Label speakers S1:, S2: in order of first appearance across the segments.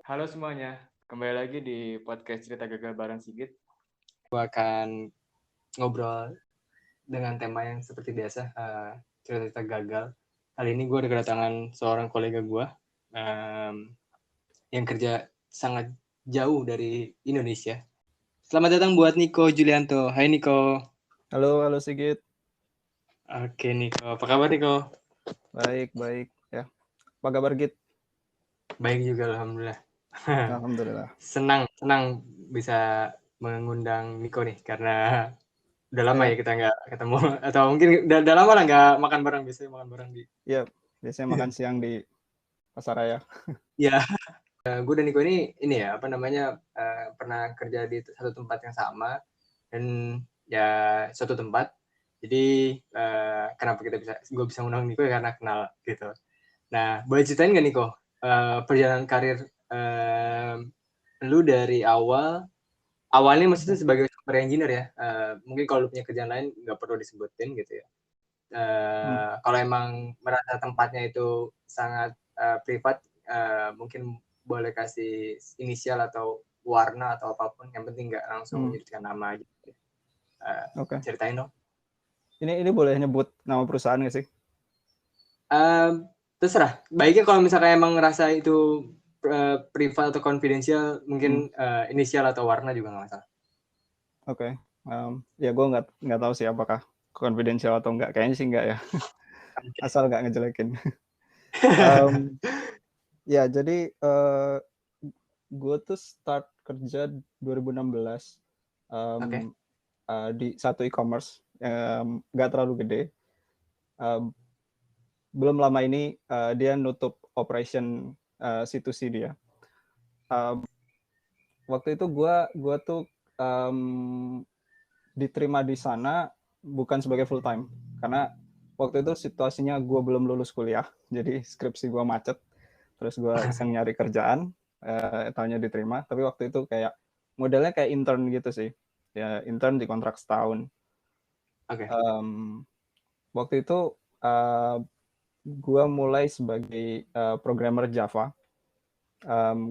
S1: Halo semuanya, kembali lagi di podcast Cerita Gagal bareng Sigit.
S2: Gue akan ngobrol dengan tema yang seperti biasa, cerita-cerita gagal. Kali ini gue ada kedatangan seorang kolega gue yang kerja sangat jauh dari Indonesia. Selamat datang buat Niko Julianto. Hai Niko.
S3: Halo Sigit.
S2: Oke Niko, apa kabar Niko?
S3: Baik ya. Apa kabar Git?
S2: Baik juga alhamdulillah.
S3: Alhamdulillah.
S2: Senang bisa mengundang Niko nih karena udah lama ya kita nggak ketemu atau mungkin udah lama lah nggak makan bareng, biasanya makan bareng di.
S3: Iya, biasanya makan siang di pasar raya.
S2: Ya, gue dan Niko ini ya apa namanya pernah kerja di satu tempat yang sama dan ya suatu tempat. Jadi kenapa gue bisa undang Niko ya karena kenal gitu. Nah, boleh ceritain nggak Niko perjalanan karir lu dari awalnya maksudnya sebagai software engineer ya. Mungkin kalau lu punya kerjaan lain nggak perlu disebutin gitu ya. Kalau emang merasa tempatnya itu sangat privat, mungkin boleh kasih inisial atau warna atau apapun, yang penting nggak langsung menyebutkan nama gitu.
S3: Oke.
S2: Ceritain dong.
S3: Ini boleh nyebut nama perusahaan nggak sih?
S2: Terserah. Baiknya kalau misalkan emang ngerasa itu privat atau confidential, mungkin inisial atau warna juga nggak masalah.
S3: Oke. Ya gue nggak tahu sih apakah confidential atau enggak. Kayaknya sih enggak ya. Asal nggak ngejelekin. Ya jadi gue tuh start kerja 2016 di satu e-commerce, nggak terlalu gede. Belum lama ini dia nutup operation C2C dia. Waktu itu gue tuh diterima di sana bukan sebagai full time karena waktu itu situasinya gue belum lulus kuliah, jadi skripsi gue macet, terus gue iseng nyari kerjaan, tahunya diterima, tapi waktu itu kayak modelnya kayak intern gitu sih, ya intern di kontrak setahun. Waktu itu gue mulai sebagai programmer Java.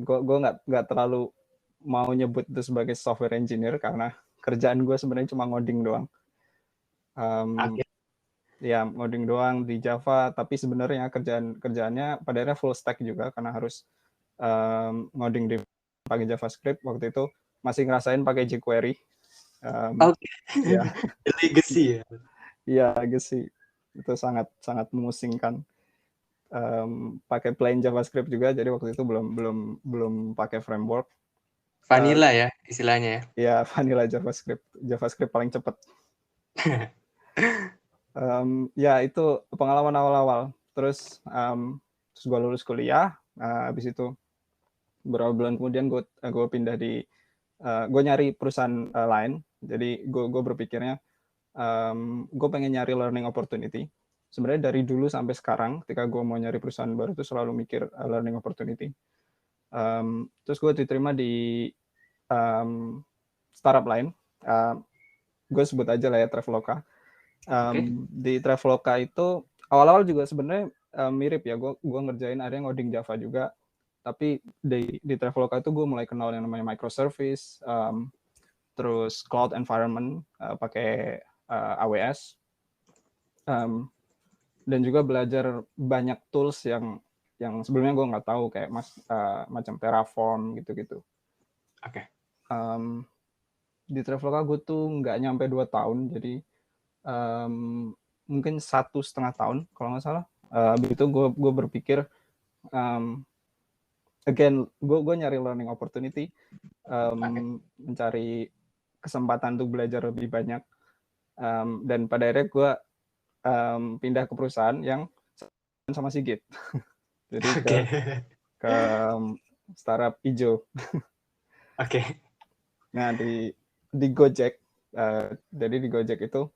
S3: Gue nggak terlalu mau nyebut itu sebagai software engineer karena kerjaan gue sebenarnya cuma ngoding doang. Ya ngoding doang di Java, tapi sebenarnya kerjaannya pada akhirnya full stack juga karena harus ngoding di pakai JavaScript. Waktu itu masih ngerasain pakai jQuery.
S2: Ya. Legacy ya.
S3: Iya, legacy itu sangat memusingkan. Pakai plain JavaScript juga, jadi waktu itu belum pakai framework.
S2: Vanilla ya istilahnya ya.
S3: Ya vanilla JavaScript paling cepat. Ya itu pengalaman awal-awal. Terus gue lulus kuliah, habis itu beberapa bulan kemudian gue pindah gue nyari perusahaan lain. Jadi gue berpikirnya gue pengen nyari learning opportunity. Sebenarnya dari dulu sampai sekarang, ketika gue mau nyari perusahaan baru itu selalu mikir learning opportunity. Terus gue diterima di startup lain. Gue sebut aja lah ya Traveloka. Di Traveloka itu awal-awal juga sebenarnya mirip ya. Gue ngerjain area ngoding Java juga. Tapi di Traveloka itu gue mulai kenal yang namanya microservice, terus cloud environment pakai AWS, dan juga belajar banyak tools yang sebelumnya gue nggak tahu kayak macam Terraform gitu-gitu. Di Traveloka gue tuh nggak nyampe 2 tahun, jadi mungkin 1,5 tahun kalau nggak salah. Habis itu gue berpikir again gue nyari learning opportunity, mencari kesempatan untuk belajar lebih banyak, dan pada akhirnya gue pindah ke perusahaan yang sama Sigit. Jadi ke startup hijau. Nah di Gojek, jadi di Gojek itu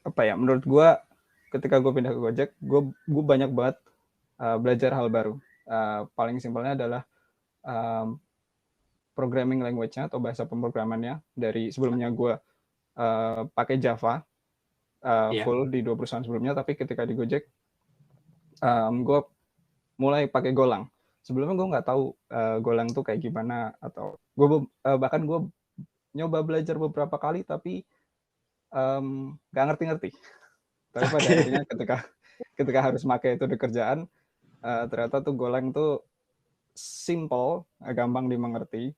S3: apa ya, menurut gue ketika gue pindah ke Gojek, gue banyak banget belajar hal baru. Paling simpelnya adalah programming language-nya atau bahasa pemrogramannya. Dari sebelumnya gue pakai Java full di 2 perusahaan sebelumnya, tapi ketika di Gojek gue mulai pakai Golang. sebelumnya gue nggak tahu Golang tuh kayak gimana, atau gue bahkan gue nyoba belajar beberapa kali tapi nggak ngerti-ngerti. Tapi pada akhirnya ketika harus pakai itu di kerjaan, ternyata tuh Golang tuh simple, gampang dimengerti,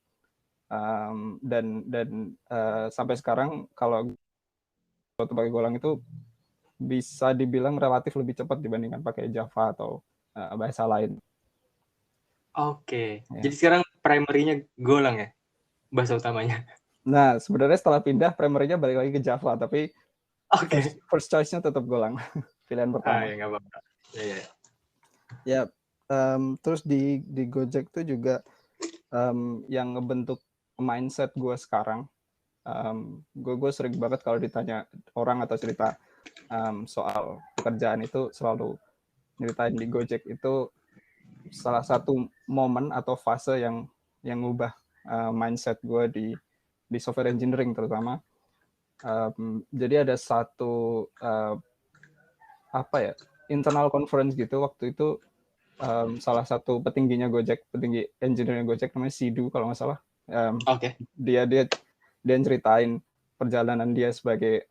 S3: dan sampai sekarang kalau pakai Golang itu bisa dibilang relatif lebih cepat dibandingkan pakai Java atau bahasa lain.
S2: Oke.
S3: Ya.
S2: Jadi sekarang primary-nya Golang ya, bahasa utamanya.
S3: Nah, sebenarnya setelah pindah primary-nya balik lagi ke Java, tapi
S2: Oke.
S3: first choice-nya tetap Golang, pilihan pertama.
S2: Ya nggak apa-apa. Ya.
S3: Ya, terus di Gojek tuh juga yang ngebentuk mindset gue sekarang. Gue sering banget kalau ditanya orang atau cerita soal pekerjaan itu selalu nyeritain di Gojek itu salah satu momen atau fase yang ngubah mindset gue di software engineering terutama. Jadi ada satu internal conference gitu waktu itu, salah satu petingginya Gojek, petinggi engineering Gojek namanya Sidu kalau nggak salah.
S2: Oke.
S3: Dia ceritain perjalanan dia sebagai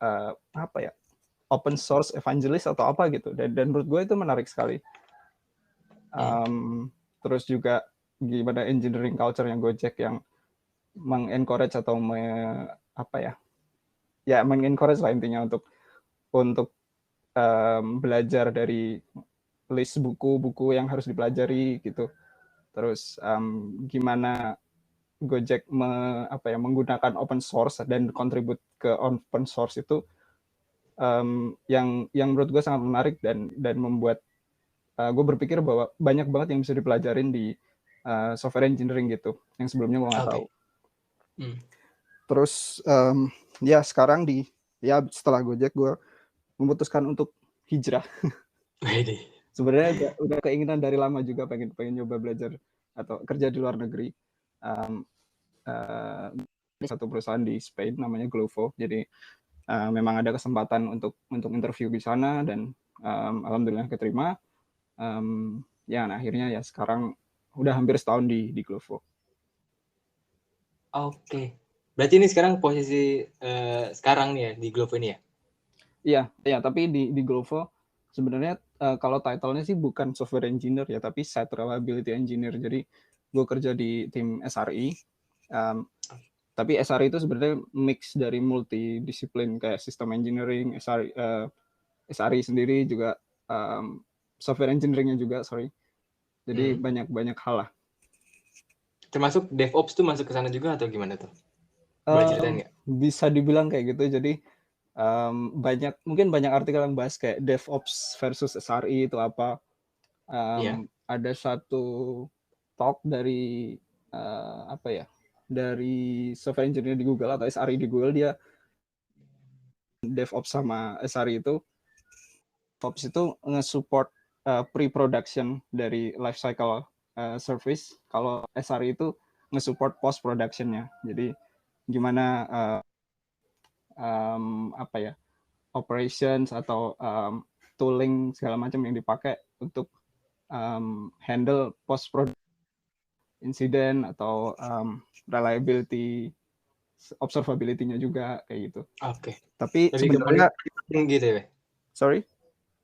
S3: open source evangelist atau apa gitu, dan menurut gue itu menarik sekali. Terus juga gimana engineering culture yang Gojek yang mengencourage atau mengencourage lah intinya untuk belajar dari list buku-buku yang harus dipelajari gitu. Terus gimana Gojek menggunakan open source dan kontribut ke open source itu yang menurut gue sangat menarik dan membuat gue berpikir bahwa banyak banget yang bisa dipelajarin di software engineering gitu yang sebelumnya gue nggak tahu. Terus ya sekarang setelah Gojek gue memutuskan untuk hijrah. Sebenarnya udah keinginan dari lama juga pengen nyoba belajar atau kerja di luar negeri. Satu perusahaan di Spain namanya Glovo. Jadi memang ada kesempatan untuk interview di sana dan alhamdulillah keterima. Nah akhirnya ya sekarang udah hampir setahun di Glovo.
S2: Oke. Berarti ini sekarang posisi sekarang nih ya di Glovo ini ya?
S3: Iya, tapi di Glovo sebenarnya kalau title-nya sih bukan software engineer ya, tapi site reliability engineer. Jadi gue kerja di tim SRE. Tapi SRE itu sebenarnya mix dari multidisiplin kayak sistem engineering, SRE sendiri juga software engineering-nya juga, sorry. Jadi banyak hal lah.
S2: Termasuk DevOps tuh masuk ke sana juga atau gimana tuh? Boleh ceritain nggak?
S3: Bisa dibilang kayak gitu. Jadi mungkin banyak artikel yang bahas kayak DevOps versus SRE itu apa. Ada satu talk dari dari software engineer di Google atau SRE di Google, dia DevOps sama SRE itu, DevOps itu nge-support pre-production dari life cycle service, kalau SRE itu nge-support post-production-nya. Jadi gimana operations atau tooling segala macam yang dipakai untuk handle post-production insiden atau reliability, observability-nya juga kayak gitu.
S2: Oke.
S3: Tapi sebenarnya
S2: gitu ya?
S3: Sorry?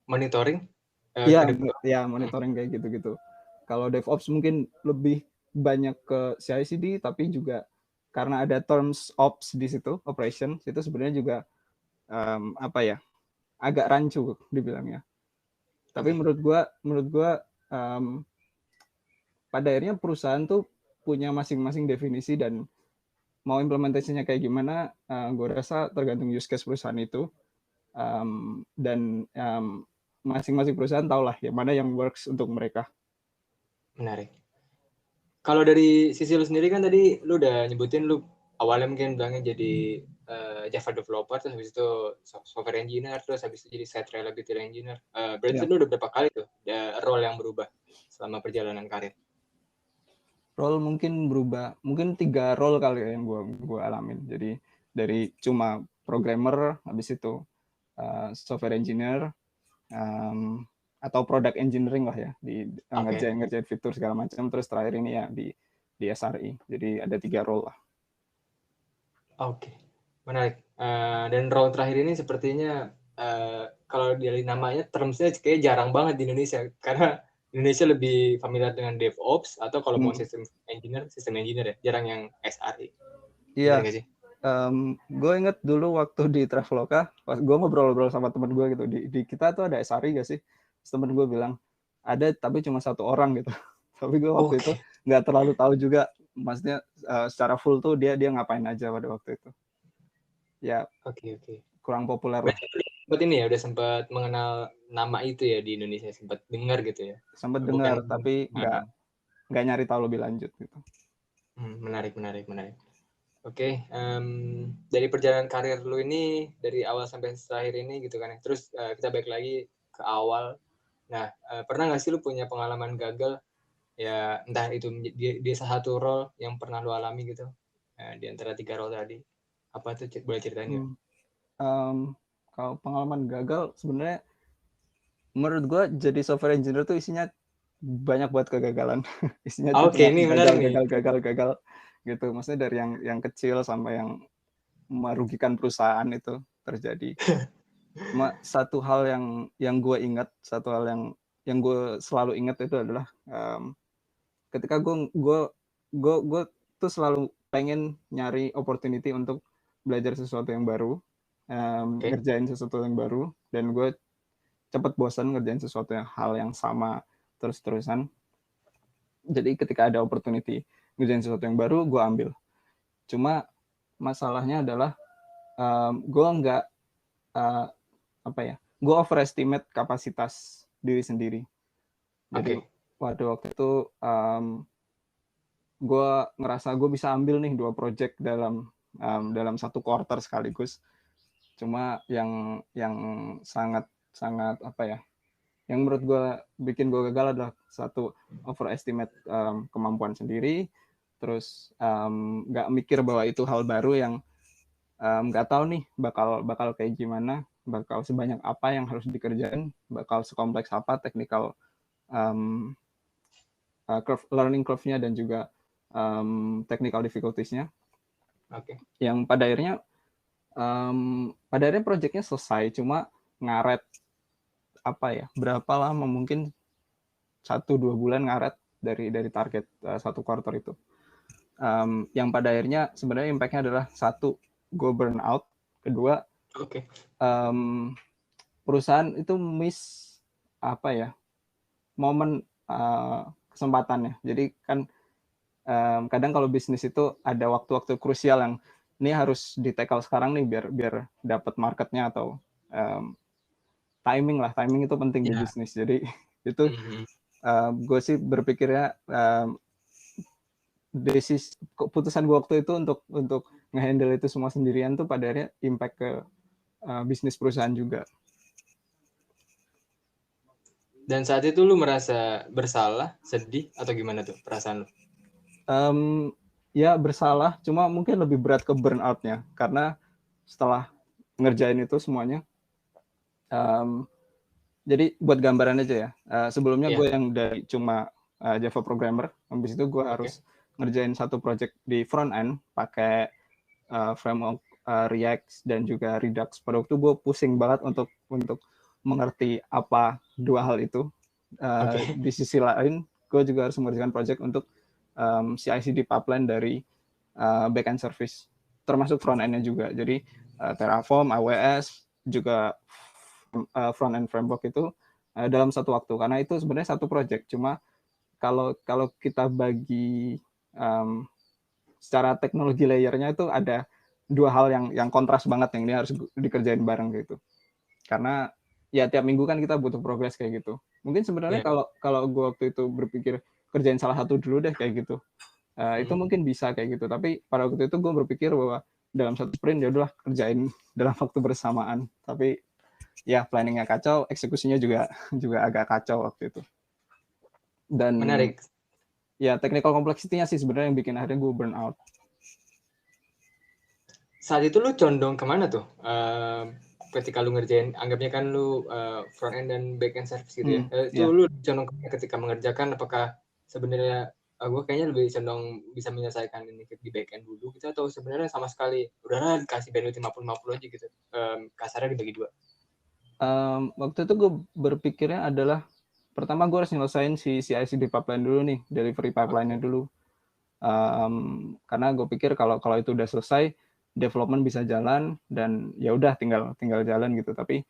S2: Monitoring?
S3: Iya, monitoring kayak gitu-gitu. Kalau DevOps mungkin lebih banyak ke CI/CD, tapi juga karena ada terms ops di situ, operation, itu sebenarnya juga agak rancu dibilangnya. Tapi menurut gua pada akhirnya perusahaan tuh punya masing-masing definisi dan mau implementasinya kayak gimana, gue rasa tergantung use case perusahaan itu, dan masing-masing perusahaan tahu lah yang mana yang works untuk mereka.
S2: Menarik. Kalau dari sisi lu sendiri kan tadi lu udah nyebutin lu awalnya mungkin bilangnya jadi Java developer, terus habis itu software engineer, terus habis itu jadi site reliability engineer. Berarti lu udah berapa kali tuh role yang berubah selama perjalanan karir?
S3: Role mungkin berubah, mungkin 3 role kali ya yang gue alamin. Jadi dari cuma programmer, habis itu software engineer, atau product engineering lah ya, di
S2: Oke.
S3: ngerjain fitur segala macam. Terus terakhir ini ya di SRE. Jadi ada 3 role lah.
S2: Oke, menarik. Dan role terakhir ini sepertinya kalau dari namanya termsnya kayak jarang banget di Indonesia, karena Indonesia lebih familiar dengan DevOps atau kalau mau sistem engineer ya, jarang yang SRE.
S3: Iya.
S2: Benar nggak sih?
S3: Gue inget dulu waktu di Traveloka, pas gue ngobrol-ngobrol sama temen gue gitu, di kita tuh ada SRE gak sih? Terus temen gue bilang, ada tapi cuma 1 orang gitu. Tapi gue waktu itu nggak terlalu tahu juga, maksudnya secara full tuh dia ngapain aja pada waktu itu. Ya,
S2: Oke.
S3: kurang populer lah.
S2: Berarti ini ya udah sempat mengenal nama itu ya di Indonesia, sempat dengar gitu ya?
S3: Sempat dengar, tapi nggak nyari tahu lebih lanjut gitu.
S2: Menarik. Oke, dari perjalanan karir lu ini dari awal sampai terakhir ini gitu kan ya. Terus kita balik lagi ke awal. Nah, pernah nggak sih lu punya pengalaman gagal ya, entah itu di salah satu role yang pernah lu alami gitu di antara 3 role tadi? Apa tuh, boleh ceritain nggak?
S3: Kalau pengalaman gagal, sebenarnya menurut gue jadi software engineer tuh isinya banyak buat kegagalan. Isinya tuh cuma
S2: ini menarik nih.
S3: gagal gitu. Maksudnya dari yang kecil sampai yang merugikan perusahaan itu terjadi. Cuma satu hal yang gue ingat, satu hal yang gue selalu ingat itu adalah ketika gue tuh selalu pengen nyari opportunity untuk belajar sesuatu yang baru, ngerjain sesuatu yang baru, dan gue cepet bosan ngerjain sesuatu hal yang sama terus-terusan. Jadi ketika ada opportunity ngerjain sesuatu yang baru, gue ambil. Cuma masalahnya adalah gue nggak gue overestimate kapasitas diri sendiri. Jadi waktu itu gue ngerasa gue bisa ambil nih 2 project dalam 1 quarter sekaligus. Cuma yang sangat yang menurut gue bikin gue gagal adalah satu, overestimate kemampuan sendiri, terus nggak mikir bahwa itu hal baru yang nggak tahu nih bakal kayak gimana, bakal sebanyak apa yang harus dikerjain, bakal sekompleks apa technical learning curve-nya dan juga technical difficulties-nya. Yang pada akhirnya project-nya selesai, cuma ngaret berapa lama, mungkin 1-2 bulan ngaret dari target 1 quarter itu. Yang pada akhirnya sebenarnya impact-nya adalah 1, gue burn out, 2, perusahaan itu miss momen kesempatannya. Jadi kan kadang kalau bisnis itu ada waktu-waktu krusial yang ini harus di-tackle sekarang nih biar dapat marketnya, atau timing itu penting di bisnis. Jadi itu gue sih berpikirnya keputusan gue waktu itu untuk nge-handle itu semua sendirian tuh pada akhirnya impact ke bisnis perusahaan juga.
S2: Dan saat itu lu merasa bersalah, sedih, atau gimana tuh perasaan lu?
S3: Ya bersalah, cuma mungkin lebih berat ke burnout-nya, karena setelah ngerjain itu semuanya, jadi buat gambaran aja ya, sebelumnya gue yang dari cuma Java programmer, habis itu gue harus ngerjain 1 project di front end pakai framework React dan juga Redux. Pada waktu gue pusing banget untuk mengerti apa 2 hal itu. Di sisi lain, gue juga harus mengerjakan project untuk CI/CD pipeline dari backend service, termasuk front end-nya juga. Jadi Terraform, AWS, juga front end framework itu dalam 1 waktu, karena itu sebenarnya 1 project. Cuma kalau kita bagi secara teknologi layernya itu ada 2 hal yang kontras banget, yang ini harus dikerjain bareng gitu. Karena ya tiap minggu kan kita butuh progress kayak gitu. Mungkin sebenarnya kalau gue waktu itu berpikir kerjain salah satu dulu deh kayak gitu, itu mungkin bisa kayak gitu. Tapi pada waktu itu gue berpikir bahwa dalam 1 sprint ya udahlah kerjain dalam waktu bersamaan. Tapi ya planningnya kacau, eksekusinya juga agak kacau waktu itu. Dan
S2: menarik.
S3: Ya technical complexity-nya sih sebenarnya yang bikin akhirnya gue burn out.
S2: Saat itu lu condong kemana tuh? ketika lu ngerjain, anggapnya kan lu front end dan back end service gitu ya. Itu
S3: Iya.
S2: lu condong ketika mengerjakan, apakah sebenarnya gue kayaknya lebih condong bisa menyelesaikan ini di back end dulu gitu, atau sebenarnya sama sekali udahlah dikasih bandwidth 50-50 aja gitu. Kasarnya dibagi dua.
S3: Waktu itu gue berpikirnya adalah pertama gue harus nyelesain si CI/CD pipeline dulu nih, delivery pipeline-nya dulu. Karena gue pikir kalau itu udah selesai, development bisa jalan dan ya udah tinggal jalan gitu. Tapi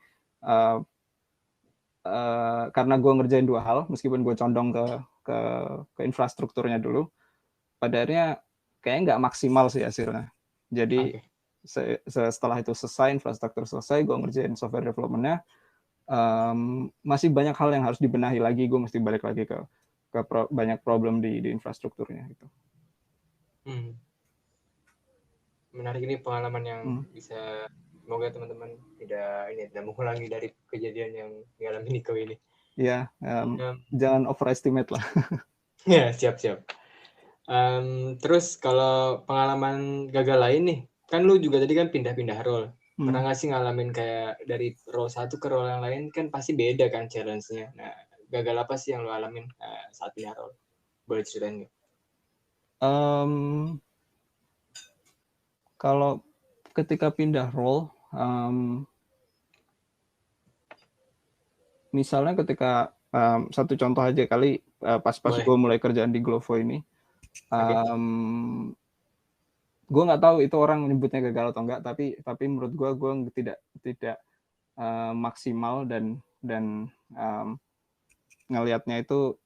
S3: karena gue ngerjain dua hal, meskipun gue condong ke infrastrukturnya dulu, pada akhirnya kayaknya nggak maksimal sih hasilnya. Jadi setelah itu selesai, infrastruktur selesai, gue ngerjain software development-nya, masih banyak hal yang harus dibenahi lagi. Gue mesti balik lagi ke banyak problem di infrastrukturnya gitu.
S2: Menarik, ini pengalaman yang bisa, semoga teman-teman tidak mengulangi dari kejadian yang dialami Niko ini.
S3: Iya, jangan overestimate lah.
S2: Ya, siap. Terus kalau pengalaman gagal lain nih, kan lu juga tadi kan pindah-pindah role. Pernah nggak sih ngalamin kayak dari role satu ke role yang lain, kan pasti beda kan challenge-nya. Nah, gagal apa sih yang lu alamin saat pindah role? Boleh ceritain nggak?
S3: Kalau ketika pindah role, misalnya ketika satu contoh aja kali, pas gue mulai kerjaan di Glovo ini, gue nggak tahu itu orang menyebutnya gagal atau enggak, tapi menurut gue tidak maksimal dan ngelihatnya itu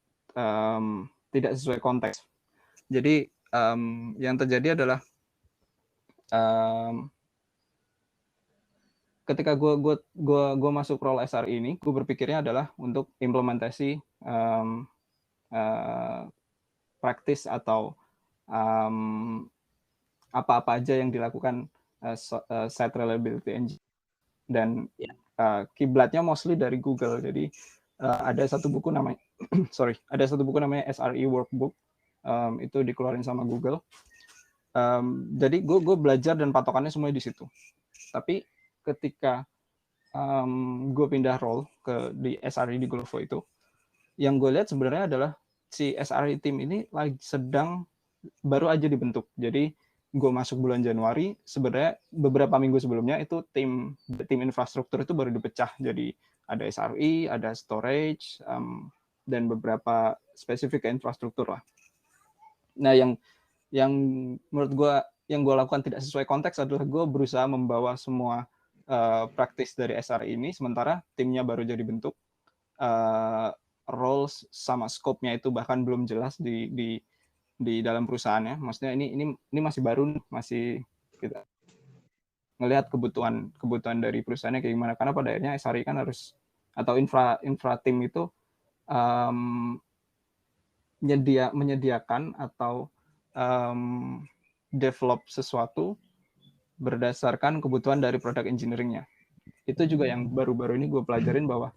S3: tidak sesuai konteks. Jadi yang terjadi adalah ketika gue masuk role SRE ini, gue berpikirnya adalah untuk implementasi praktis atau apa-apa aja yang dilakukan site reliability engine, dan kiblatnya mostly dari Google. Jadi ada satu buku namanya SRE Workbook, itu dikeluarin sama Google. Jadi gue belajar dan patokannya semuanya di situ. Tapi ketika gue pindah role di SRE di Glovo itu, yang gue lihat sebenarnya adalah si SRE team ini lagi baru aja dibentuk. Jadi gue masuk bulan Januari, sebenarnya beberapa minggu sebelumnya itu tim infrastruktur itu baru dipecah. Jadi ada SRE, ada storage, dan beberapa spesifik infrastruktur lah. Nah, yang menurut gue yang gue lakukan tidak sesuai konteks adalah gue berusaha membawa semua praktis dari SRE ini, sementara timnya baru jadi bentuk, roles sama scope-nya itu bahkan belum jelas di dalam perusahaannya. Maksudnya ini masih baru, masih kita ngelihat kebutuhan dari perusahaannya kayak gimana, karena pada akhirnya SRE kan harus, atau infra tim itu menyediakan atau develop sesuatu berdasarkan kebutuhan dari produk engineering-nya. Itu juga yang baru-baru ini gue pelajarin, bahwa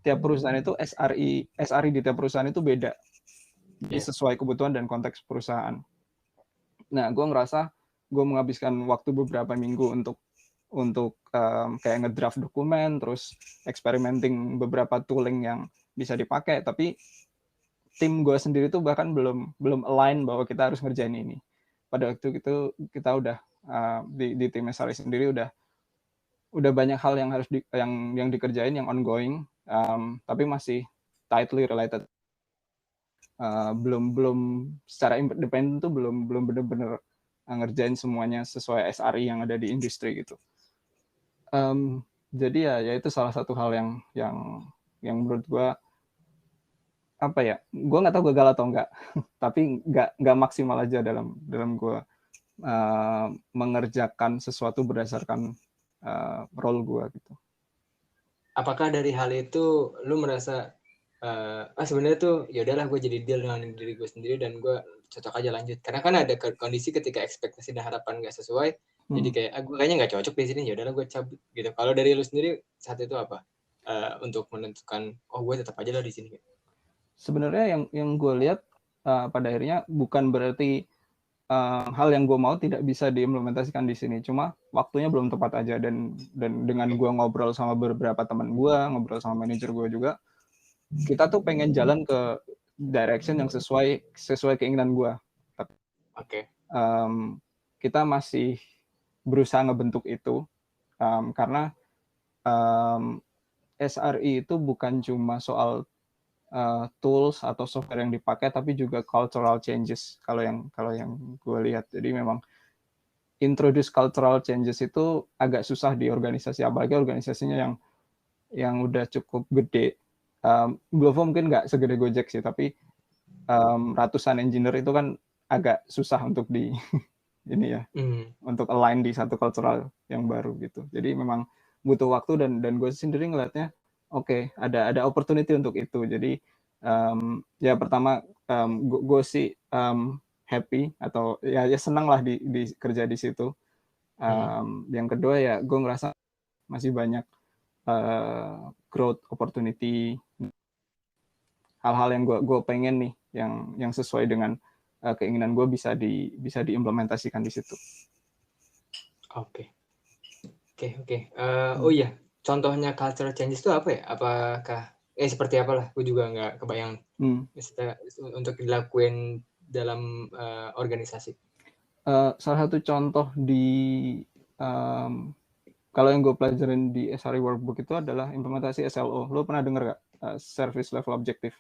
S3: tiap perusahaan itu SRE di tiap perusahaan itu beda. Jadi sesuai kebutuhan dan konteks perusahaan. Nah, gue ngerasa gue menghabiskan waktu beberapa minggu untuk kayak ngedraft dokumen, terus experimenting beberapa tooling yang bisa dipakai, tapi tim gue sendiri tuh bahkan belum align bahwa kita harus ngerjain ini. Pada waktu itu kita udah di tim SRE sendiri udah banyak hal yang harus yang dikerjain, yang ongoing, tapi masih tightly related. Belum secara independen tuh belum benar-benar ngerjain semuanya sesuai SRE yang ada di industri gitu. Jadi ya itu salah satu hal yang menurut gue, apa ya, gue nggak tahu gagal atau enggak, tapi nggak maksimal aja dalam gue mengerjakan sesuatu berdasarkan role gue gitu.
S2: Apakah dari hal itu lu merasa sebenarnya tuh ya udahlah gue jadi deal dengan diri gue sendiri dan gue cocok aja lanjut, karena kan ada kondisi ketika ekspektasi dan harapan nggak sesuai, jadi kayak gue kayaknya nggak cocok di sini, ya udahlah gue cabut gitu. Kalau dari lu sendiri saat itu apa untuk menentukan gue tetap aja lah di sini?
S3: Sebenarnya yang gue lihat pada akhirnya bukan berarti hal yang gue mau tidak bisa diimplementasikan di sini, cuma waktunya belum tepat aja. Dan dengan gue ngobrol sama beberapa teman gue, ngobrol sama manajer gue juga, kita tuh pengen jalan ke direction yang sesuai keinginan gue. Tapi
S2: Oke.
S3: kita masih berusaha ngebentuk itu, karena SRE itu bukan cuma soal tools atau software yang dipakai, tapi juga cultural changes kalau yang gue lihat. Jadi memang introduce cultural changes itu agak susah di organisasi, apalagi organisasinya yang udah cukup gede. Glovo mungkin nggak segede Gojek sih, tapi ratusan engineer itu kan agak susah untuk di ini ya, untuk align di satu cultural yang baru gitu. Jadi memang butuh waktu, dan gue sendiri ngelihatnya oke, ada opportunity untuk itu. Jadi ya pertama gue sih happy atau ya senang lah di kerja di situ. Yang kedua ya gue ngerasa masih banyak growth opportunity, hal-hal yang gue pengen nih yang sesuai dengan keinginan gue bisa diimplementasikan di situ.
S2: Oke. Oh iya, contohnya cultural changes itu apa ya? Apakah seperti apalah? Gue juga nggak kebayang untuk dilakuin dalam organisasi.
S3: Salah satu contoh kalau yang gue pelajarin di SRE Workbook itu adalah implementasi SLO. Lo pernah dengar nggak Service Level Objective?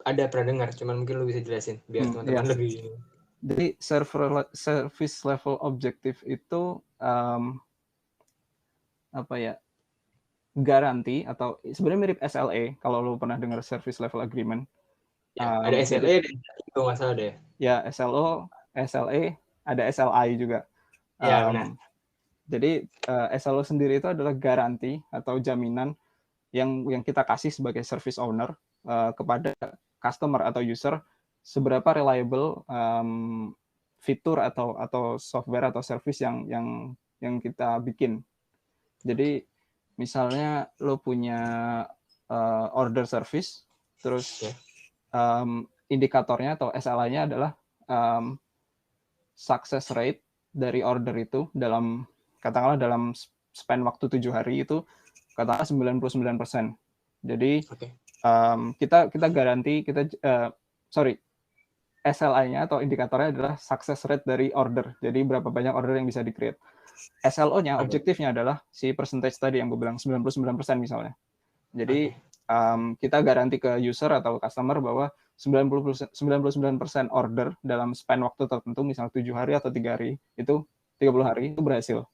S2: Ada, pernah dengar, cuman mungkin lo bisa jelasin biar teman-teman lebih.
S3: Jadi Service Level Objective itu apa ya, garanti, atau sebenarnya mirip SLA kalau lo pernah dengar Service Level Agreement.
S2: Ya, ada SLA dan itu nggak salah deh.
S3: Ya, SLO, SLA, ada SLI juga.
S2: Ya, benar.
S3: Jadi SLO sendiri itu adalah garansi atau jaminan yang kita kasih sebagai service owner kepada customer atau user, seberapa reliable fitur atau software atau service yang kita bikin. Jadi misalnya lo punya order service, terus indikatornya atau SLA-nya adalah success rate dari order itu katakanlah dalam span waktu 7 hari itu katakanlah 99%. Jadi kita garanti SLI-nya atau indikatornya adalah success rate dari order. Jadi berapa banyak order yang bisa di-create. SLO-nya, objektifnya adalah si percentage tadi yang gue bilang 99% misalnya. Jadi kita garanti ke user atau customer bahwa 99% order dalam span waktu tertentu, misalnya 7 hari atau 3 hari, itu 30 hari itu berhasil.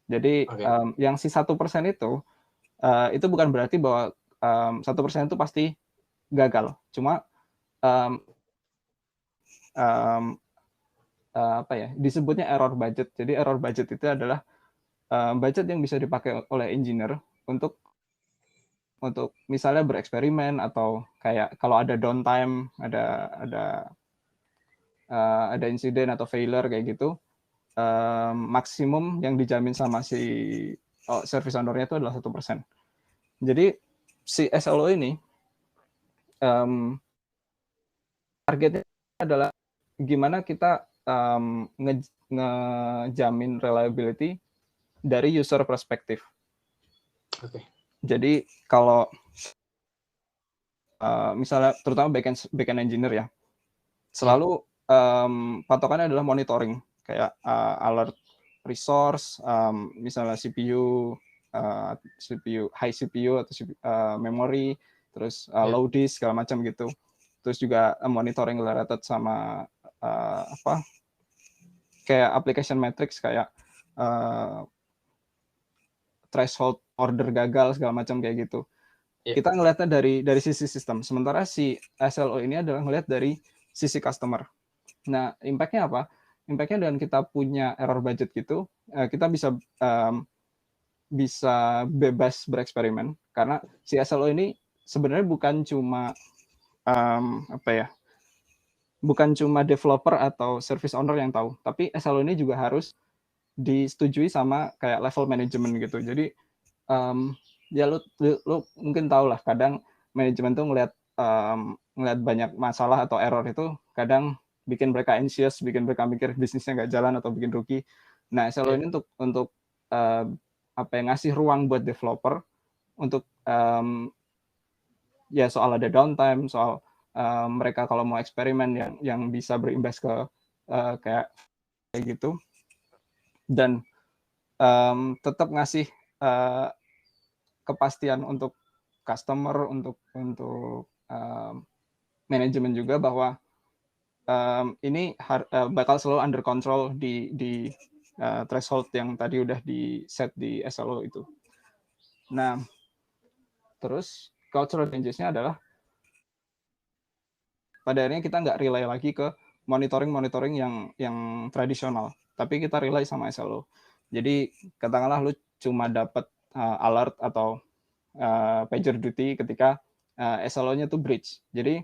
S3: Jadi yang si 1% itu bukan berarti bahwa 1% itu pasti gagal. Cuma apa ya, disebutnya error budget. Jadi error budget itu adalah budget yang bisa dipakai oleh engineer untuk misalnya bereksperimen, atau kayak kalau ada downtime, ada insiden atau failure kayak gitu, maksimum yang dijamin sama si service owner-nya itu adalah 1%. Jadi si SLO ini targetnya adalah gimana kita ngejamin reliability dari user perspektif. Jadi kalau misalnya terutama backend engineer ya, selalu patokannya adalah monitoring, kayak alert resource, misalnya CPU, high CPU atau memory, terus low disk segala macam gitu. Terus juga monitoring related sama kayak application metrics, kayak threshold order gagal segala macam kayak gitu. Kita ngelihatnya dari sisi sistem, sementara si SLO ini adalah ngelihat dari sisi customer. Nah, impact-nya apa? Impact-nya dengan kita punya error budget gitu, kita bisa bebas bereksperimen, karena si SLO ini sebenarnya bukan cuma bukan cuma developer atau service owner yang tahu, tapi SLO ini juga harus disetujui sama kayak level manajemen gitu. Jadi ya lu mungkin tahu lah, kadang manajemen tuh ngelihat banyak masalah atau error itu kadang bikin mereka anxious, bikin mereka mikir bisnisnya nggak jalan atau bikin rugi. Nah, SLO ini untuk apa ya, ngasih ruang buat developer untuk ya soal ada downtime, soal mereka kalau mau eksperimen yang bisa berimbas ke kayak gitu, dan tetap ngasih kepastian untuk customer, untuk manajemen juga bahwa ini bakal selalu under control di threshold yang tadi udah di set di SLO itu. Nah, terus cultural changes-nya adalah pada akhirnya kita nggak rely lagi ke monitoring yang tradisional, tapi kita rely sama SLO. Jadi katakanlah lu cuma dapat alert atau pager duty ketika SLO-nya tuh breach. Jadi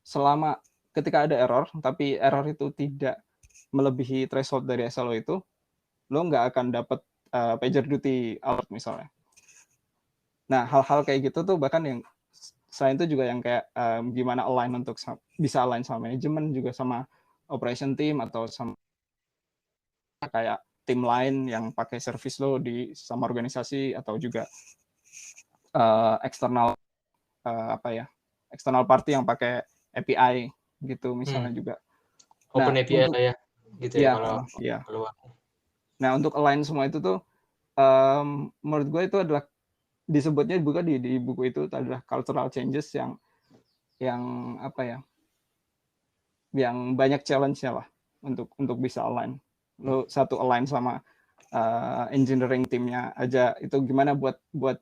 S3: selama ketika ada error, tapi error itu tidak melebihi threshold dari SLO itu, lo nggak akan dapat pager duty alert misalnya. Nah, hal-hal kayak gitu tuh bahkan yang selain itu juga yang kayak gimana align untuk bisa align sama manajemen, juga sama operation team atau sama kayak tim lain yang pakai service lo di sama organisasi, atau juga eksternal apa ya, eksternal party yang pakai API gitu misalnya juga.
S2: Open
S3: Nah,
S2: API lah ya, gitu ya kalau keluar.
S3: Nah, untuk align semua itu tuh menurut gue itu adalah disebutnya bukan di buku itu adalah cultural changes yang apa ya, yang banyak challenge-nya lah untuk bisa align. Lo satu align sama engineering timnya aja itu gimana buat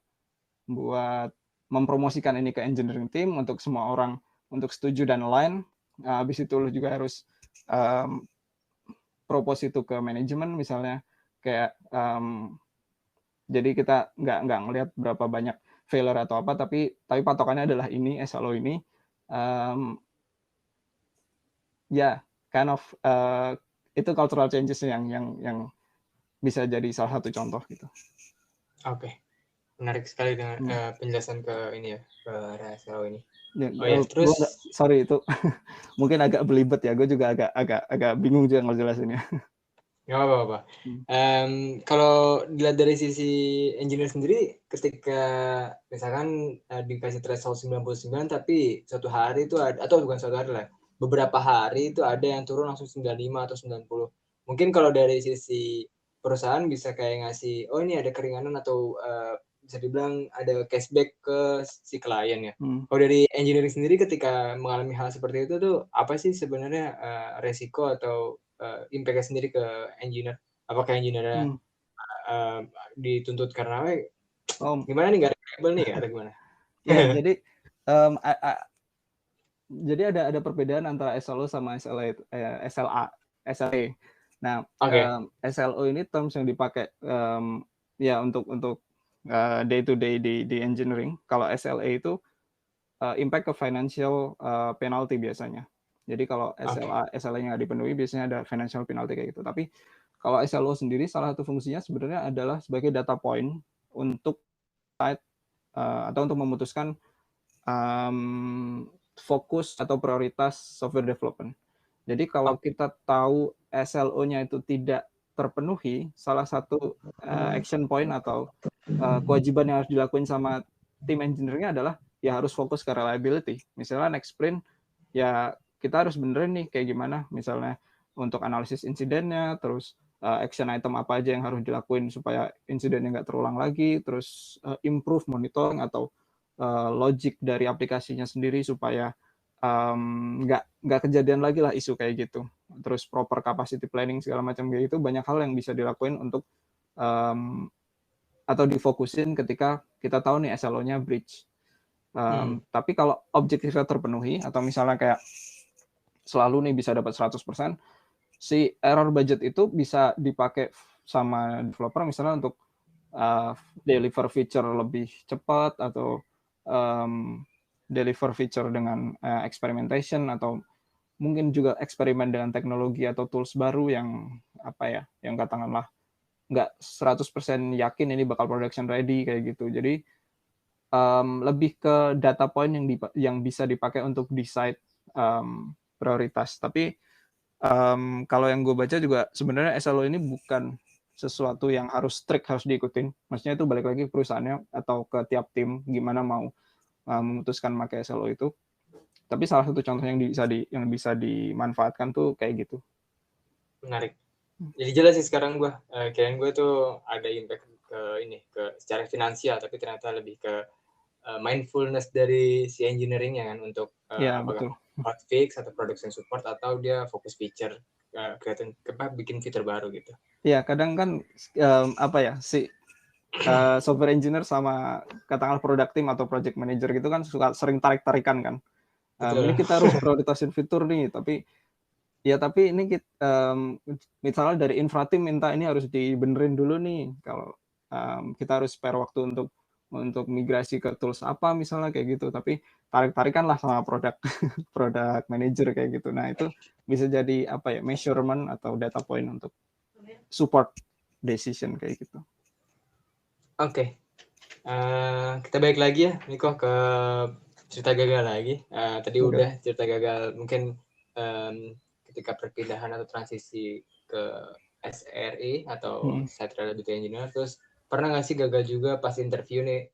S3: mempromosikan ini ke engineering team untuk semua orang untuk setuju dan align. Habis itu lo juga harus propose itu ke manajemen misalnya, kayak jadi kita nggak ngelihat berapa banyak failure atau apa, tapi patokannya adalah ini SLO ini. Ya, kind of itu cultural changes yang bisa jadi salah satu contoh gitu.
S2: Oke, menarik sekali dengan penjelasan ke ini ya, ke SLO ini.
S3: Terus sorry itu mungkin agak belibet ya, gue juga agak bingung juga ngejelasinnya.
S2: Nggak apa-apa. Kalau dilihat dari sisi engineer sendiri, ketika misalkan dikasih threshold 99, tapi suatu hari itu ada, atau bukan suatu hari lah, beberapa hari itu ada yang turun langsung 95 atau 90. Mungkin kalau dari sisi perusahaan bisa kayak ngasih, oh ini ada keringanan atau bisa dibilang ada cashback ke si klien ya. Kalau dari engineering sendiri ketika mengalami hal seperti itu tuh apa sih sebenarnya resiko atau impact-nya sendiri ke engineer? Apakah engineer dituntut karena gimana nih, nggak reliable nih atau gimana?
S3: Ya, jadi ada perbedaan antara SLO sama SLA. Nah, SLO ini terms yang dipakai ya untuk day to day di engineering. Kalau SLA itu impact ke financial penalty biasanya. Jadi kalau SLA-nya nggak dipenuhi, biasanya ada financial penalty kayak gitu. Tapi kalau SLO sendiri, salah satu fungsinya sebenarnya adalah sebagai data point untuk atau untuk memutuskan fokus atau prioritas software development. Jadi kalau kita tahu SLO-nya itu tidak terpenuhi, salah satu action point atau kewajiban yang harus dilakuin sama tim engineering-nya adalah ya harus fokus ke reliability. Misalnya next sprint, ya kita harus benerin nih kayak gimana, misalnya untuk analisis insidennya, terus action item apa aja yang harus dilakuin supaya insidennya nggak terulang lagi, terus improve monitoring atau logic dari aplikasinya sendiri supaya nggak kejadian lagi lah isu kayak gitu. Terus proper capacity planning segala macam kayak gitu, banyak hal yang bisa dilakuin untuk atau difokusin ketika kita tahu nih SLO-nya breach. Tapi kalau objektifnya terpenuhi, atau misalnya kayak selalu nih bisa dapat 100%, si error budget itu bisa dipakai sama developer misalnya untuk deliver feature lebih cepat, atau deliver feature dengan experimentation, atau mungkin juga eksperimen dengan teknologi atau tools baru yang apa ya, yang katakanlah nggak 100% yakin ini bakal production ready kayak gitu. Jadi lebih ke data point yang bisa dipakai untuk decide prioritas. Tapi Kalau yang gue baca juga sebenarnya SLO ini bukan sesuatu yang harus strict harus diikutin. Maksudnya itu balik lagi ke perusahaannya atau ke tiap tim gimana mau memutuskan pakai SLO itu. Tapi salah satu contoh yang bisa dimanfaatkan tuh kayak gitu.
S2: Menarik. Jadi jelas sih sekarang gue, kirain gue tuh ada impact ke secara finansial, tapi ternyata lebih ke mindfulness dari si engineering-nya kan untuk apakah hotfix atau production support atau dia fokus feature, bikin fitur baru gitu.
S3: Iya, kadang kan si software engineer sama katakanlah product team atau project manager gitu kan suka sering tarik-tarikan kan. Ini kita harus prioritasin fitur nih, tapi ini misalnya dari infra team minta ini harus dibenerin dulu nih. Kalau kita harus spare waktu untuk migrasi ke tools apa misalnya kayak gitu, tapi tarik-tarikan lah sama product manager kayak gitu. Nah, itu bisa jadi measurement atau data point untuk support decision kayak gitu.
S2: Oke. Kita balik lagi ya, Niko, ke cerita gagal lagi. Tadi udah cerita gagal mungkin ketika perpindahan atau transisi ke SRE atau Site Reliability Engineer. Terus pernah nggak sih gagal juga pas interview nih,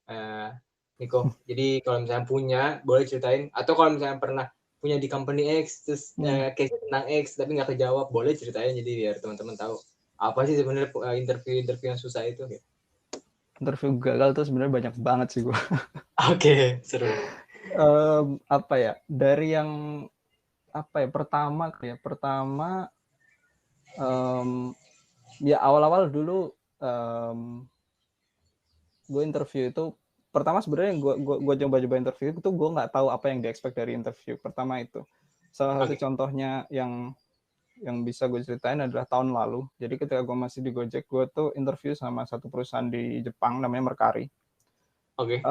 S2: Niko? Jadi kalau misalnya punya, boleh ceritain. Atau kalau misalnya pernah punya di company X, terus case tentang X tapi nggak kejawab, boleh ceritain jadi biar teman-teman tahu apa sih sebenarnya interview yang susah itu. Gitu.
S3: Interview gagal tuh sebenarnya banyak banget sih gue.
S2: Oke, seru.
S3: Dari yang pertama awal-awal dulu gue interview itu pertama sebenarnya gue coba interview itu gue nggak tahu apa yang di-expect dari interview pertama itu. Salah satu contohnya yang bisa gue ceritain adalah tahun lalu. Jadi ketika gue masih di Gojek, gue tuh interview sama satu perusahaan di Jepang namanya Mercari.
S2: Oke.